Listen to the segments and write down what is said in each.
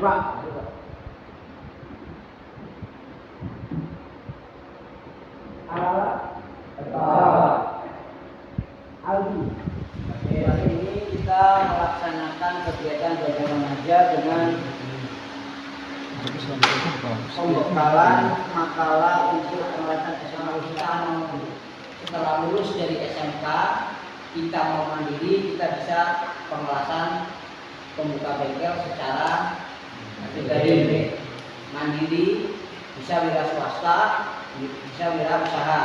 Pak. Aldi. Oke, hari ini kita melaksanakan kegiatan belajar mengajar dengan pembekalan makalah untuk pembahasan SMA kita. Setelah lulus dari SMK, kita mau mandiri, kita bisa pengelasan pembuka bengkel secara pribadi, mandiri, bisa wira swasta, bisa wira usaha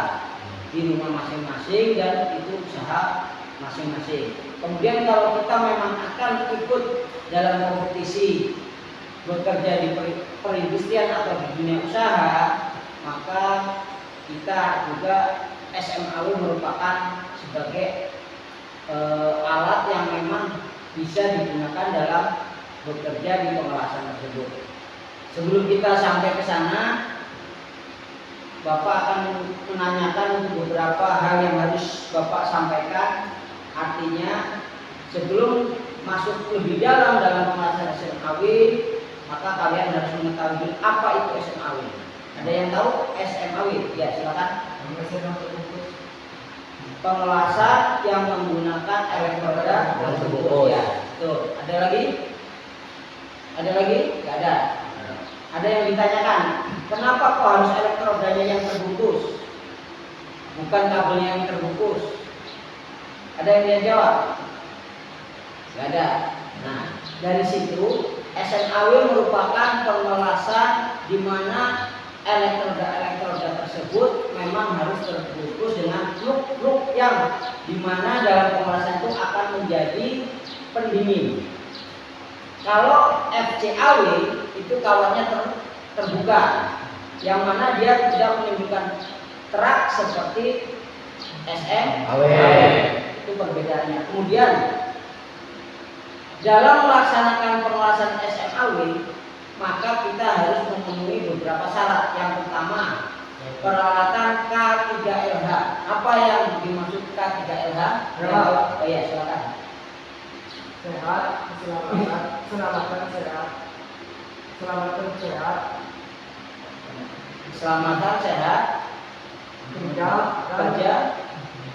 di rumah masing-masing dan itu usaha masing-masing. Kemudian kalau kita memang akan ikut dalam kompetisi bekerja di perindustrian atau di dunia usaha, maka kita juga SMAW merupakan sebagai alat yang memang bisa digunakan dalam bekerja di pengelasan tersebut. Sebelum kita sampai ke sana, Bapak akan menanyakan untuk beberapa hal yang harus Bapak sampaikan. Artinya sebelum masuk lebih dalam pengelasan SMAW, maka kalian harus mengetahui apa itu SMAW. Ada yang tahu SMAW? Ya, silakan. Pengelasan yang menggunakan elektroda terbungkus. Ya, tuh. Ada lagi? Ada lagi? Tidak ada. Ada yang ditanyakan, kenapa kok harus elektrodanya yang terbungkus, bukan kabelnya yang terbungkus? Ada yang dia jawab? Tidak ada. Nah, dari situ SMAW merupakan pengelasan di mana elektroda tersebut memang harus terbungkus dengan plug yang dimana dalam pengelasan itu akan menjadi pendingin. Kalau FCAW itu kawannya terbuka, yang mana dia tidak menimbulkan terak seperti SMAW. Itu perbedaannya. Kemudian dalam melaksanakan pengelasan SMAW, maka kita harus memenuhi beberapa syarat. Yang pertama, peralatan K3LH. Apa yang dimaksud K3LH? Oh ya, silakan. Sehat, keselamatan sehat, keselamatan sehat, Keselamatan sehat, kerja.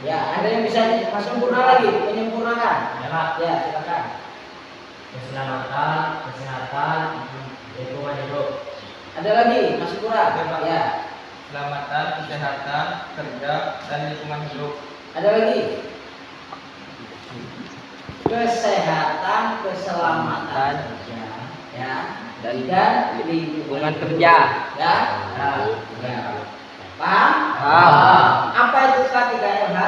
Ya, ada yang bisa sempurna lagi, menyempurnakan. Ya, silakan. Keselamatan, kesehatan, lingkungan hidup. Ada lagi, masih kurang. Ya. Keselamatan, kesehatan, kerja, dan lingkungan hidup. Ada lagi. Kesehatan, keselamatan kerja, ya, dan lingkungan kerja, ya. Paham? Apa itu K3LH?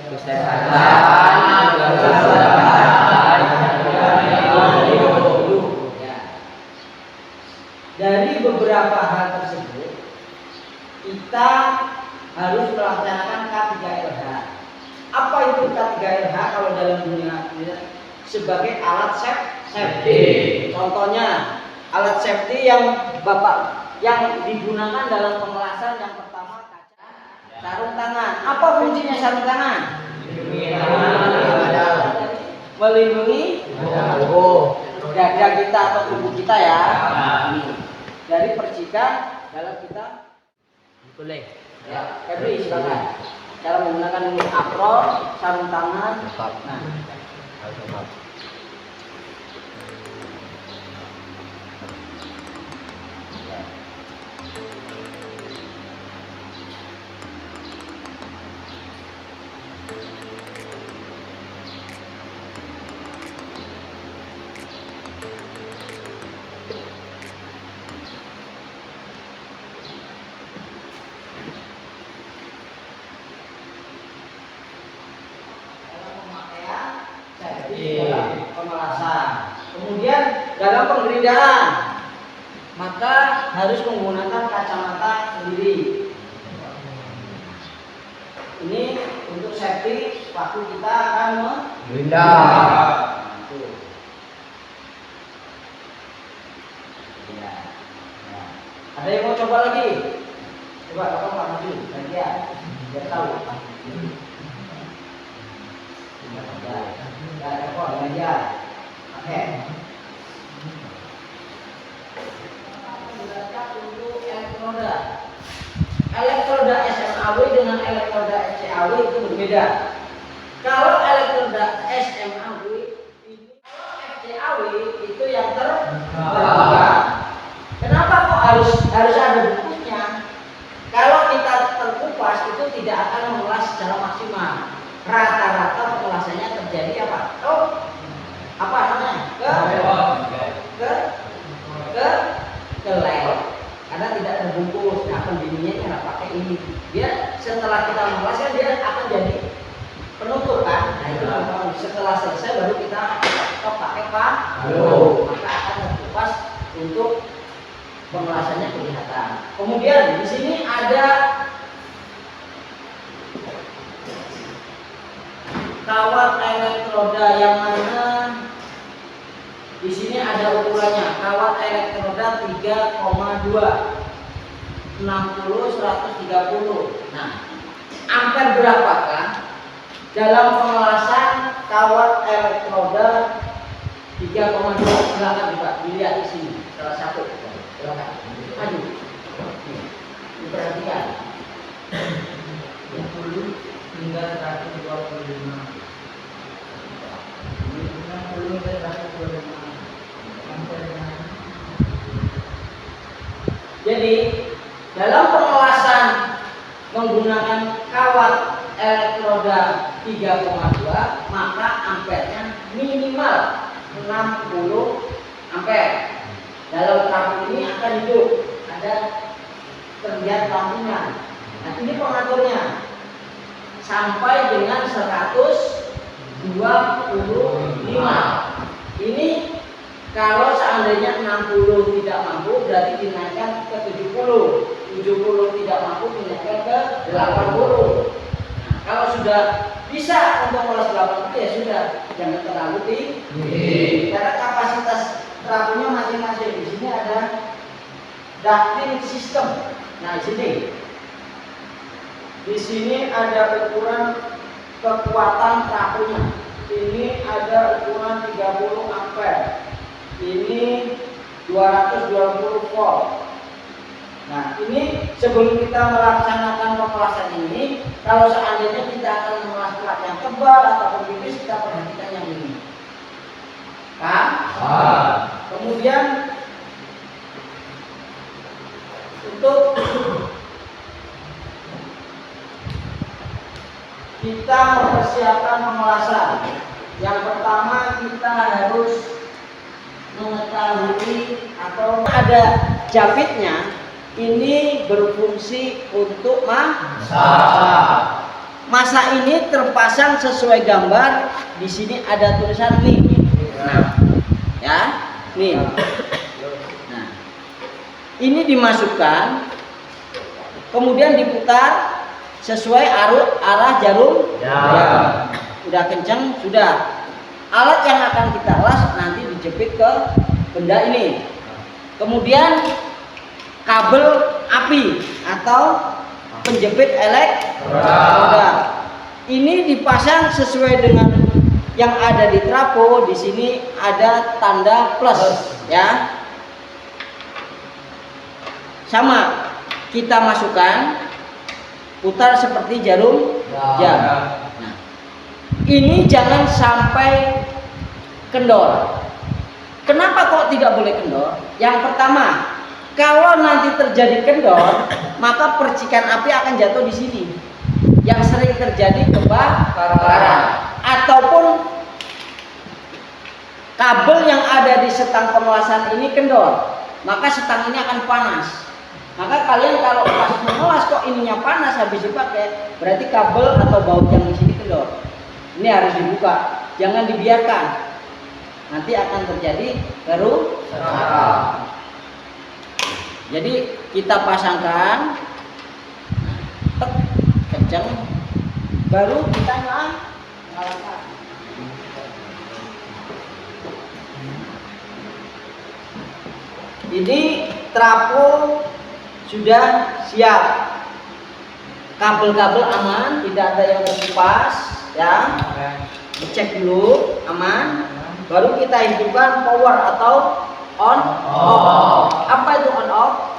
Kesehatan, keselamatan, ya. Dari beberapa hal tersebut, kita harus melaksanakan K3LH. Apa itu K3LH kalau dalam dunia sebagai alat safety? Contohnya alat safety yang digunakan dalam pengelasan, yang pertama kaca, sarung tangan. Apa fungsinya sarung tangan? Melindungi dada kita atau tubuh kita, ya. Dari percikan dalam kita. boleh. Ya, Febri silakan. Cara menggunakan ini apron, sarung tangan. Nah, dalam pemalasan. Kemudian dalam penggerindahan, maka harus menggunakan kacamata sendiri. Ini untuk safety waktu kita akan Menggerindah. Ya. Ya. Ada yang mau coba lagi? Coba Bapak Pak maju, gantian, biar tahu. Ya, kok gantian. Oke. beda. Kalau elektroda SMAW ini, FCAW itu yang terbuka. Kenapa kok harus ada bukunya? Kalau kita terkupas itu tidak akan mengulas secara maksimal. Rata-rata pengulasannya terjadi apa? Oh, apa namanya? Ke lab. Karena tidak terbungkus. Nah, pendinginnya nggak pakai ini. Dia setelah kita mengulaskan dia akan jadi penutup kan? Nah itu setelah selesai baru kita pakai parut, maka akan terkupas untuk pengelasannya kelihatan. Kemudian di sini ada kawat elektroda yang mana di sini ada ukurannya. Kawat elektroda 3,2 60 130. Nah, ampere berapakah dalam pengelasan kawat elektroda 3,2? Silakan juga dilihat di sini salah satu. Silakan. Maju. Diperhatikan. 60 hingga 125. 60 hingga 125. Jadi dalam pengelasan menggunakan kawat elektroda 3,2 maka ampernya minimal 60 ampere. Dalam lampu ini akan hidup, ada terlihat lampunya. Nah ini pengaturnya sampai dengan 125. Ini kalau seandainya 60 tidak mampu berarti dinaikkan ke 70. 70 tidak mampu dinaikkan ke 80. Nah, kalau sudah bisa untuk mengulas 80 ya sudah, jangan terlalu tinggi. Karena kapasitas terapunya masing-masing. Di sini ada ducting system. Nah, di sini ada ukuran kekuatan terapunya. Ini ada ukuran 30 ampere. Ini 220 volt. Nah, ini sebelum kita melaksanakan pengelasan ini, kalau seandainya kita akan mengelas plat yang tebal ataupun tipis, kita perhatikan yang ini. Kemudian untuk kita mempersiapkan pengelasan, yang pertama kita harus mengetahui atau ada javitnya. Ini berfungsi untuk masak. Masa ini terpasang sesuai gambar. Di sini ada tulisan nih. Nah, ya, nih. Nah, ini dimasukkan, kemudian diputar sesuai arah jarum. Ya. Udah kencang, sudah. Alat yang akan kita las nanti dijepit ke benda ini. Kemudian kabel api atau penjepit elektroda. Ini dipasang sesuai dengan yang ada di trafo. Di sini ada tanda plus, ya. Sama, kita masukkan, putar seperti jarum jam. Nah, ini jangan sampai kendor. Kenapa kok tidak boleh kendor? Yang pertama, kalau nanti terjadi kendor, maka percikan api akan jatuh di sini. Yang sering terjadi kebakaran. Ataupun kabel yang ada di setang pengelasan ini kendor, maka setang ini akan panas. Maka kalian kalau pas mengelas kok ininya panas habis dipakai, berarti kabel atau baut yang di sini kendor. Ini harus dibuka, jangan dibiarkan. Nanti akan terjadi kerusakan. Jadi kita pasangkan, tek, kencang, baru kita nyalakan. Ini trafo sudah siap, kabel-kabel aman, tidak ada yang terkupas, ya. Dicek dulu aman, baru kita hidupkan power atau on off. Apa itu on off?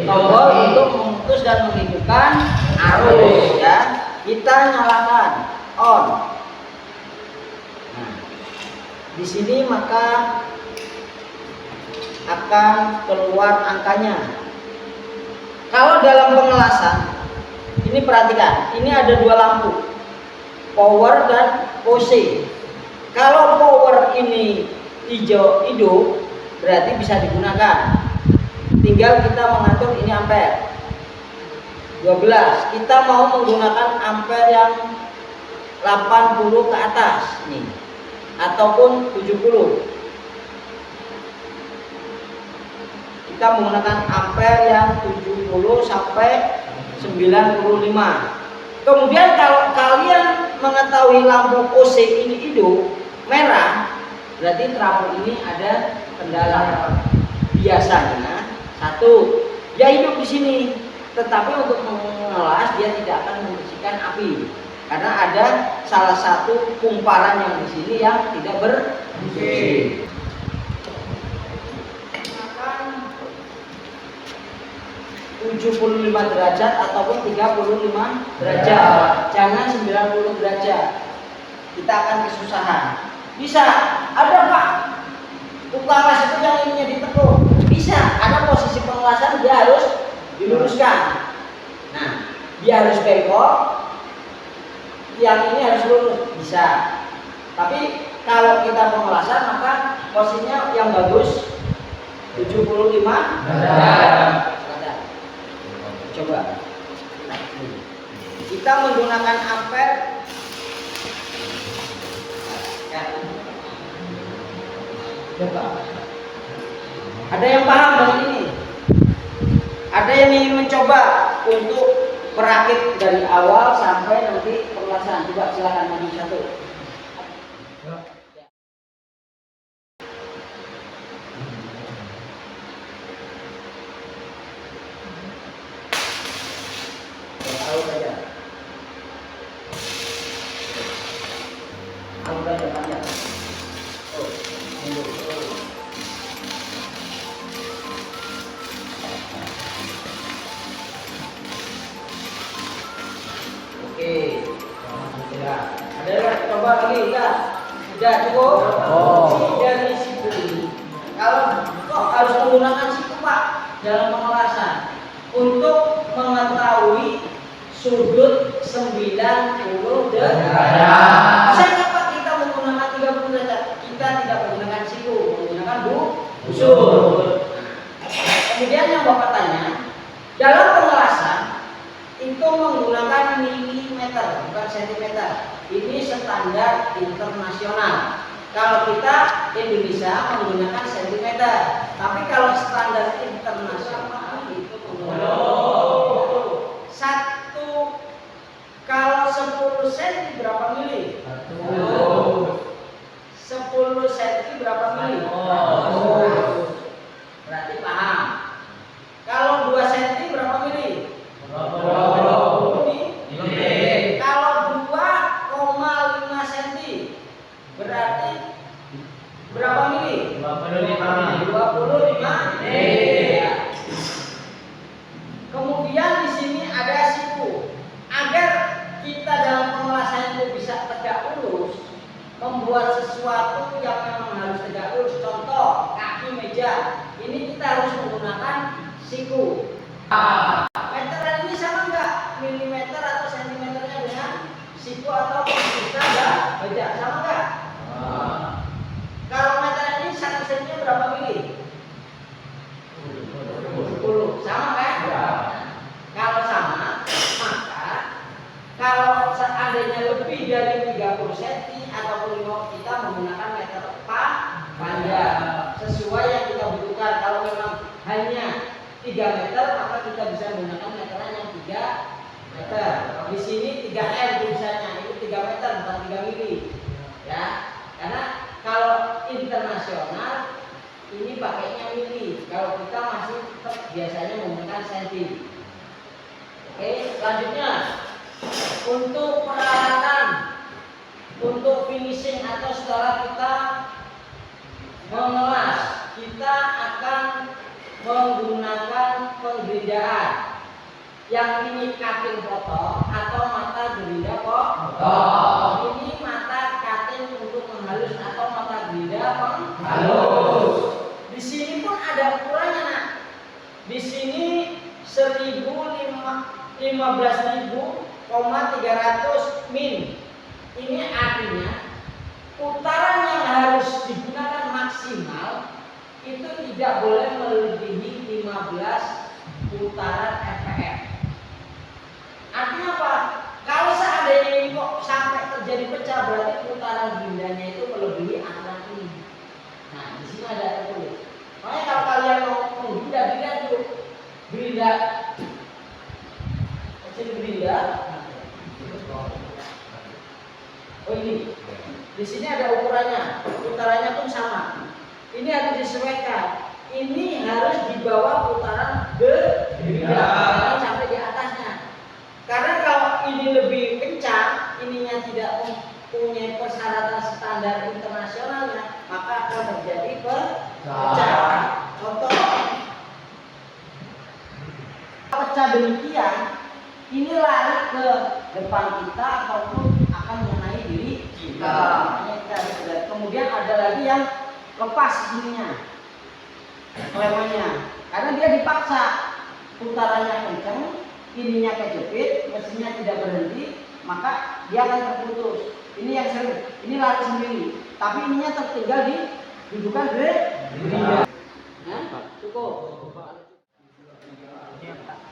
Tombol untuk memutus dan menghidupkan arus, ya. kita nyalakan on. Nah, di sini maka akan keluar angkanya. Kalau dalam pengelasan, ini perhatikan, ini ada dua lampu, power dan pose. Kalau power ini hijau hidup, berarti bisa digunakan. Tinggal kita mengatur ini ampere 12. Kita mau menggunakan ampere yang 80 ke atas nih, ataupun 70. Kita menggunakan ampere yang 70 sampai 95. Kemudian kalau kalian mengetahui lampu OC ini hidup merah, berarti trafo ini ada kendala. Biasanya satu, dia hidup di sini, tetapi untuk mengelas dia tidak akan membersihkan api karena ada salah satu kumparan yang di sini yang tidak berfungsi. 75 derajat ataupun 35 derajat, jangan 90 derajat. Kita akan kesusahan. Bisa, ada Pak tukang las itu yang ininya ditekuk. Bisa, ada posisi pengelasan dia harus diluruskan. Nah, dia harus bengkok, yang ini harus lurus. Bisa. Tapi kalau kita pengelasan maka posisinya yang bagus 75 derajat. Coba kita menggunakan ampere coba. Ada yang paham dengan ini? Ada yang ingin mencoba untuk merakit dari awal sampai nanti pengelasan? Coba silakan maju satu. Oke, ada yang coba lagi enggak? Sudah cukup? Dari siku ini. Kalau kok harus menggunakan siku Pak dalam pengelasan untuk mengetahui sudut 90 derajat. Kenapa kita menggunakan 30 derajat? Kita tidak menggunakan siku, menggunakan busur. Kemudian yang Bapak tanya, dalam pengelasan itu menggunakan milimeter bukan sentimeter. Ini standar internasional. Kalau kita Indonesia menggunakan sentimeter, tapi kalau standar internasional itu menggunakan satu. Kalau 10 cm berapa mili? 10 cm berapa mili? Berarti paham. Kalau 2 cm berapa mili? Kalau 2,5 cm berarti berapa mili? 25 mili. Kemudian di sini ada siku. Agar kita dalam pengelasan itu bisa tegak lurus, membuat sesuatu yang memang harus tegak lurus. Contoh kaki meja, ini kita harus menggunakan siku. Meteran ini sama enggak? Milimeter atau sentimeternya dengan siku atau kita meja sama enggak? Kalau meteran ini sentimeternya berapa mili? 10. Sama kan? Kalau sama, maka kalau seandainya lebih dari 30 cm ataupun 5, kita menggunakan meter panjang sesuai yang kita butuhkan. Kalau memang hanya 3 meter, maka kita bisa menggunakan meteran yang 3 meter. Di sini 3 M tulisannya, itu 3 meter bukan 3 mili. Ya, karena kalau internasional ini pakainya mili. Kalau kita masih tetap biasanya menggunakan senti. Oke, selanjutnya untuk peralatan untuk finishing atau setelah kita mengelas, kita akan menggunakan penggerindahan. Yang ini cutting potong atau mata gerinda kotor. Ini mata kating untuk menghalus atau mata gerinda penghalus. Di sini pun ada ukurannya, nak. Di sini 15.300 min. Ini artinya putaran yang harus digunakan maksimal itu tidak boleh melebihi 15 putaran fpm. Artinya apa? Kalau seandainya ini kok sampai terjadi pecah, berarti putaran gerindanya itu melebihi aturan ini. Nah, di sini ada tertulis. Makanya kalau kalian mau menggerindra, dilihat dulu gerinda kecil gerinda. Oh ini, di sini ada ukurannya, putarannya pun sama. Ini harus disesuaikan. Ini harus di bawah putaran gerinda, jangan sampai di atasnya. Karena kalau ini lebih kencang, ininya tidak mempunyai persyaratan standar internasionalnya, maka akan terjadi pecah. Contoh, pecah demikian, ini lari ke depan kita ataupun akan mengenai diri kita. Kemudian ada lagi yang lepas ininya, lemahnya, karena dia dipaksa, putarannya kencang, ininya kejepit, mesinnya tidak berhenti, maka dia akan terputus. Ini yang sering, ini lari sendiri, tapi ininya tertinggal di dudukan gerinda. Nah, cukup.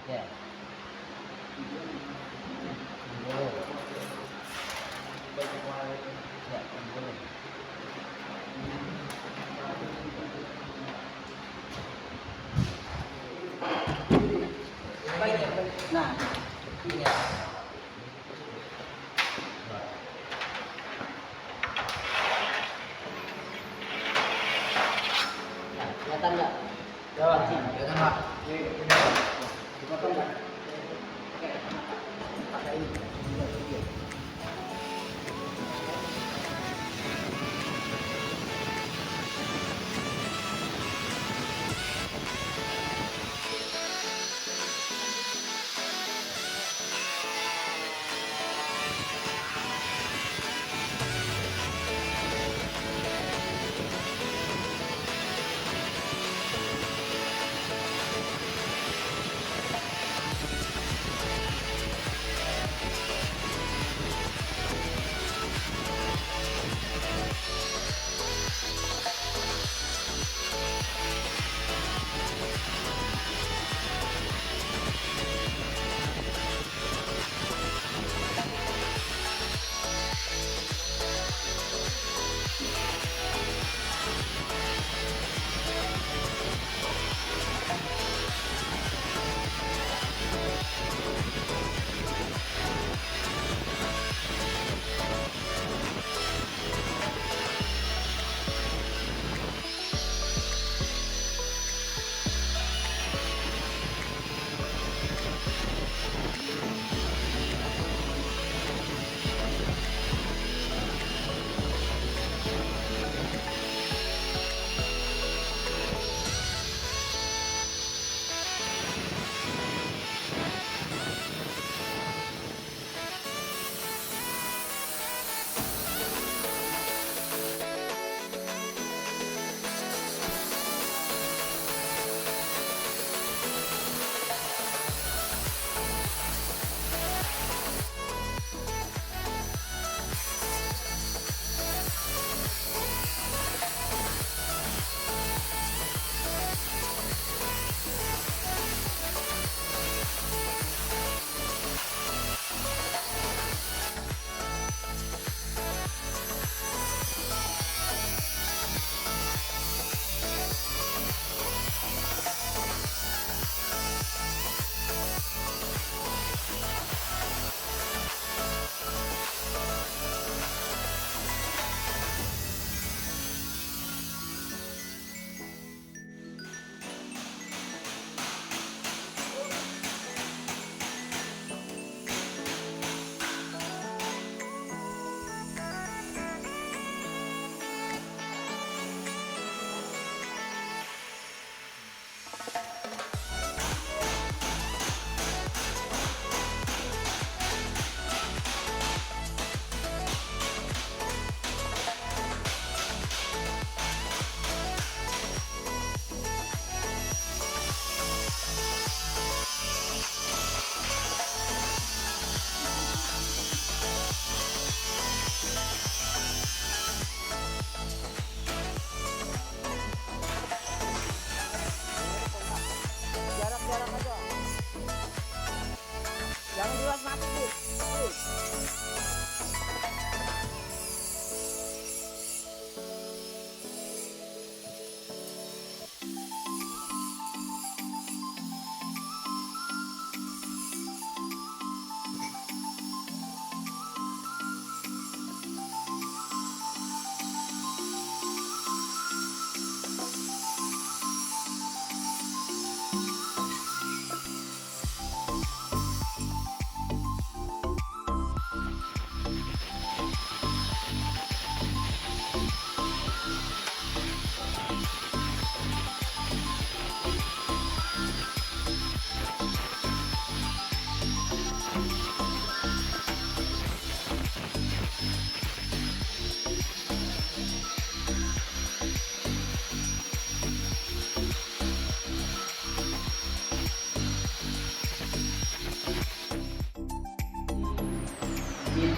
Ya. Nah, ini ya. Kelihatan nggak? Jawab.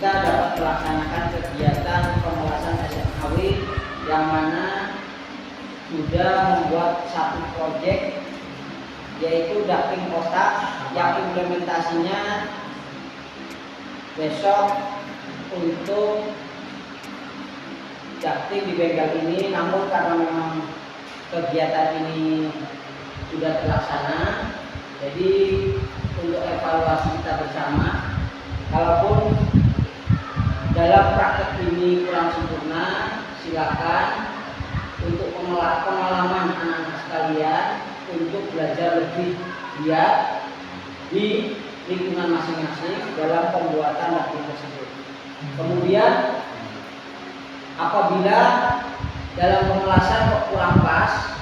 kita dapat melaksanakan kegiatan pengelasan SMAW yang mana sudah membuat satu proyek yaitu ducting kotak yang implementasinya besok untuk ducting di bengkel ini. Namun karena memang kegiatan ini sudah terlaksana, jadi untuk evaluasi kita bersama, kalaupun dalam praktek ini kurang sempurna, silakan untuk pengalaman anak-anak sekalian untuk belajar lebih giat di lingkungan masing-masing dalam pembuatan ducting tersebut. Kemudian apabila dalam pengelasan kok kurang pas,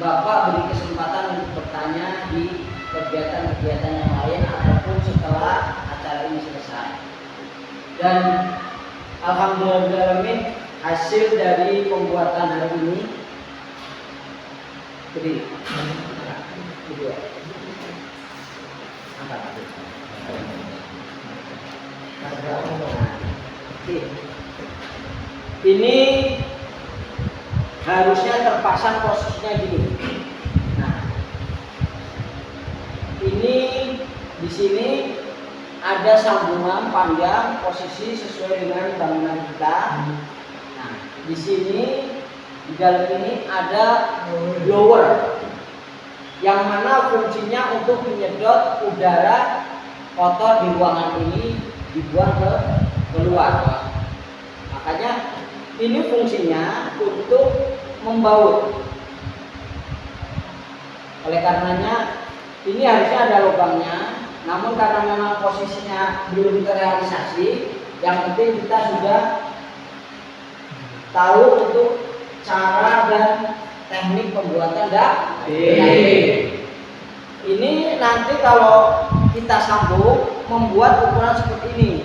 Bapak beri kesempatan untuk bertanya di kegiatan-kegiatan yang lain ataupun setelah acara ini selesai. Dan alhamdulillah hasil dari pembuatan hari ini gede. Kedua. Ini harusnya terpasang posisinya gini. Nah, ini di sini ada sambungan panjang posisi sesuai dengan bangunan kita. Nah, di sini di dalam ini ada blower yang mana fungsinya untuk menyedot udara kotor di ruangan ini dibuang ke keluar. Makanya ini fungsinya untuk membaut. Oleh karenanya ini harusnya ada lubangnya, namun karena memang posisinya belum terrealisasi, yang penting kita sudah tahu untuk cara dan teknik pembuatan ducting. Ini nanti kalau kita sambung membuat ukuran seperti ini,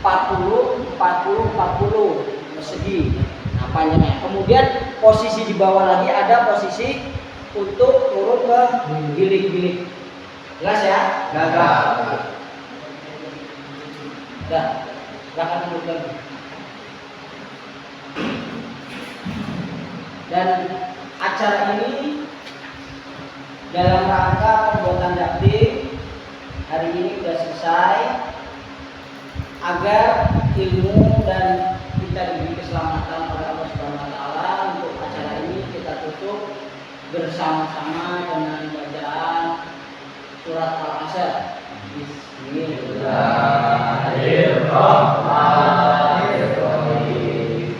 40, 40, 40 persegi. Nah, panjangnya. Kemudian posisi di bawah lagi ada posisi untuk turun ke giling-giling. Jelas ya? Gagal. Dah, silakan duduk lagi. Dan acara ini dalam rangka pembuatan ducting hari ini sudah selesai agar ilmu dan kita diberi keselamatan oleh Allah Subhanahu wa taala. Untuk acara ini kita tutup bersama-sama dengan bacaan surat Al-Asr. Bismillahirrahmanirrahim.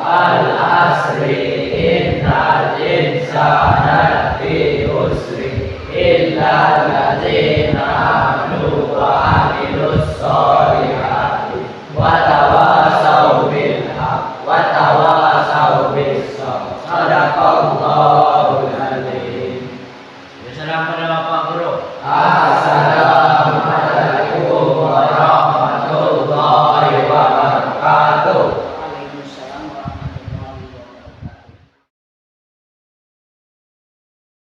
Wal asri innal insana lafi khusri illa alladzina amanu wa amilus sholihati wa tawasaw bil haqq wa tawasaw bis sabr. Sadaqallahul azim. Salam pada Bapak Guru. Assalamualaikum.